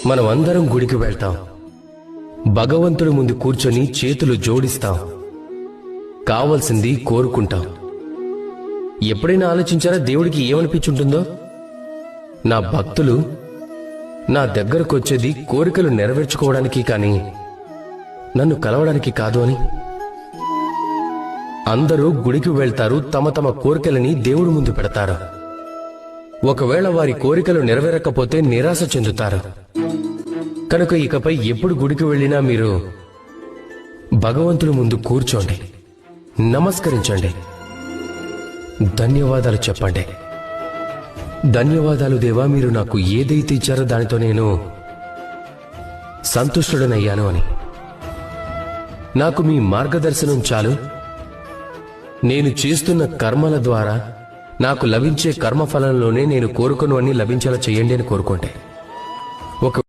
మనం అందరం గుడికి వెళ్తాం, భగవంతుడి ముందు కూర్చొని చేతులు జోడిస్తాం, కావలసింది కోరుకుంటాం. ఎప్పుడైనా ఆలోచించారా దేవుడికి ఏమనిపించుంటుందో? నా భక్తులు నా దగ్గరకు వచ్చేది కోరికలు నెరవేర్చుకోవడానికి కానీ నన్ను కలవడానికి కాదు అని. అందరూ గుడికి వెళ్తారు, తమ తమ కోరికలని దేవుడి ముందు పెడతారు. ఒకవేళ వారి కోరికలు నెరవేరకపోతే నిరాశ చెందుతారు. కనుక ఇకపై ఎప్పుడు గుడికి వెళ్ళినా మీరు భగవంతుడి ముందు కూర్చోండి, నమస్కరించండి, ధన్యవాదాలు చెప్పండి. ధన్యవాదాలు దేవా, మీరు నాకు ఏదైతే ఇచ్చారో దానితో నేను సంతుష్టుడనయ్యాను అని. నాకు మీ మార్గదర్శనం చాలు. నేను చేస్తున్న కర్మల ద్వారా నాకు లభించే కర్మఫలంలోనే నేను కోరుకున్నవన్నీ లభించేలా చేయండి అని కోరుకోండి.